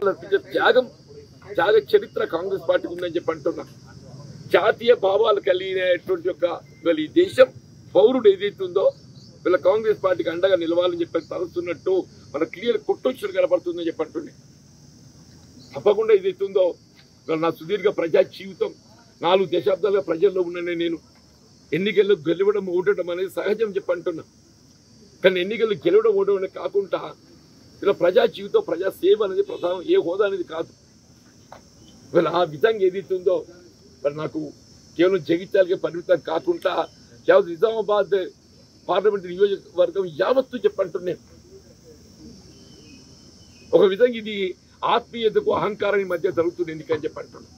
ప్రాణాలు అర్పించే త్యాగ చరిత్ర కాంగ్రెస్ పార్టీకి ఉందని చెప్పి అంటున్నా. జాతీయ భావాలు కలిగినటువంటి వీళ్ళ ఈ దేశం పౌరుడు ఏదైతుందో వీళ్ళ కాంగ్రెస్ పార్టీకి అండగా నిలవాలని చెప్పి తలుస్తున్నట్టు మన క్లియర్ కొట్టొచ్చులు కనపడుతుందని చెప్పి అంటుండే. తప్పకుండా ఏదైతుందో నా సుదీర్ఘ ప్రజా జీవితం 4 దశాబ్దాలుగా ప్రజల్లో ఉన్నానే నేను. ఎన్నికల్లో గెలవడం ఓడడం అనేది సహజం చెప్పి అంటున్నా. కానీ ఎన్నికల్లో గెలవడం ఓడడం అనేది కాకుండా ఇలా ప్రజా జీవితం ప్రజా సేవ అనేది ప్రధానం, ఏ హోదా అనేది కాదు. వీళ్ళ ఆ విధంగా ఏదైతుందో మరి నాకు కేవలం జగిత్యాలకే పరిమితం కాకుండా యావత్ నిజామాబాద్ పార్లమెంట్ నియోజకవర్గం యావత్తు చెప్పంటున్నాను. ఒక విధంగా ఇది ఆత్మీయతకు అహంకారానికి మధ్య జరుగుతున్న ఎన్నికని చెప్పంటున్నాను.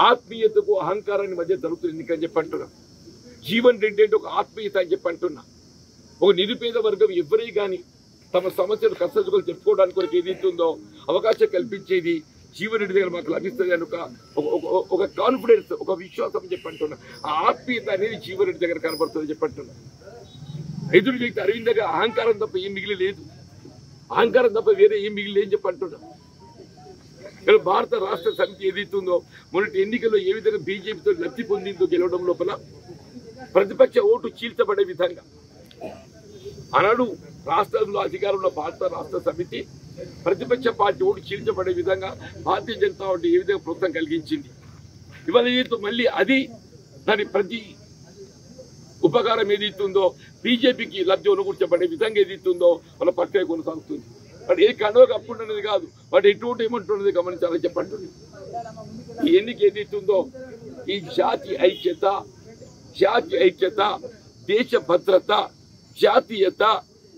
ఆత్మీయతకు అహంకారానికి మధ్య జరుగుతున్న ఎన్నికని చెప్పంటున్నాను. జీవన్ రెడ్డి అంటే ఒక ఆత్మీయత అని చెప్పంటున్నా. ఒక నిరుపేద వర్గం ఎవరే కానీ తమ సమస్యలు కష్టసుఖాలు చెప్పుకోవడానికి కొరకు ఏదైతుందో అవకాశం కల్పించేది జీవన్ రెడ్డి దగ్గర మాకు లభిస్తుంది అని ఒక కాన్ఫిడెన్స్, ఒక విశ్వాసం చెప్పంటున్నా. ఆ ఆత్మీయత అనేది జీవన్ రెడ్డి దగ్గర కనబడుతుంది చెప్పంటున్నా. ఎదురు వ్యక్తి అరవింద్ దగ్గర అహంకారం తప్ప ఏం మిగిలి లేదు, అహంకారం తప్ప వేరే ఏం మిగిలి లేని చెప్పంటున్నా. భారత రాష్ట్ర సమితి ఏదైతుందో మొన్నటి ఎన్నికల్లో ఏ విధంగా బీజేపీతో లబ్ధి పొందిందో గెలవడం లోపల ప్రతిపక్ష ఓటు చీల్చబడే విధంగా ఆనాడు రాష్ట్రంలో అధికారంలో భారత రాష్ట్ర సమితి ప్రతిపక్ష పార్టీ ఓటు చీల్చబడే విధంగా భారతీయ జనతా పార్టీ ఏ విధంగా ప్రోత్సాహం కలిగించింది. ఇవాళ ఏదైతే మళ్ళీ అది దాని ప్రతి ఉపకారం ఏదైతుందో బీజేపీకి లబ్ధి ఒనగూర్చబడే విధంగా ఏదైతుందో వాళ్ళ ప్రక్రియ కొనసాగుతుంది. వాడు ఏ కండవ కప్పుంటున్నది కాదు, వాడు ఎటువంటి ఏమంటున్నది గమనించాలని చెప్పంటుంది. ఈ ఎన్నిక ఏదైతుందో ఈ జాతి ఐక్యత, దేశ భద్రత, జాతీయత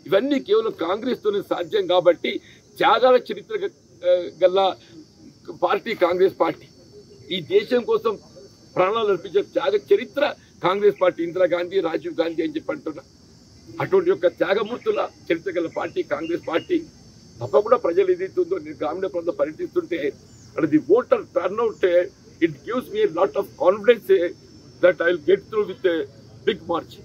ఇవన్నీ కేవలం కాంగ్రెస్తోనే సాధ్యం. కాబట్టి త్యాగాల చరిత్ర గల పార్టీ కాంగ్రెస్ పార్టీ. ఈ దేశం కోసం ప్రాణాలు అర్పించే త్యాగ చరిత్ర కాంగ్రెస్ పార్టీ. ఇందిరాగాంధీ, రాజీవ్ గాంధీ అని చెప్పి అంటున్నా. అటువంటి యొక్క త్యాగమూర్తుల చరిత్ర గల పార్టీ కాంగ్రెస్ పార్టీ. తప్పకుండా ప్రజలు ఏదైతుందో నేను గ్రామీణ ప్రాంతం పర్యటిస్తుంటే అంటే the voter turnout it gives me lot of confidence that I'll get through with a big margin.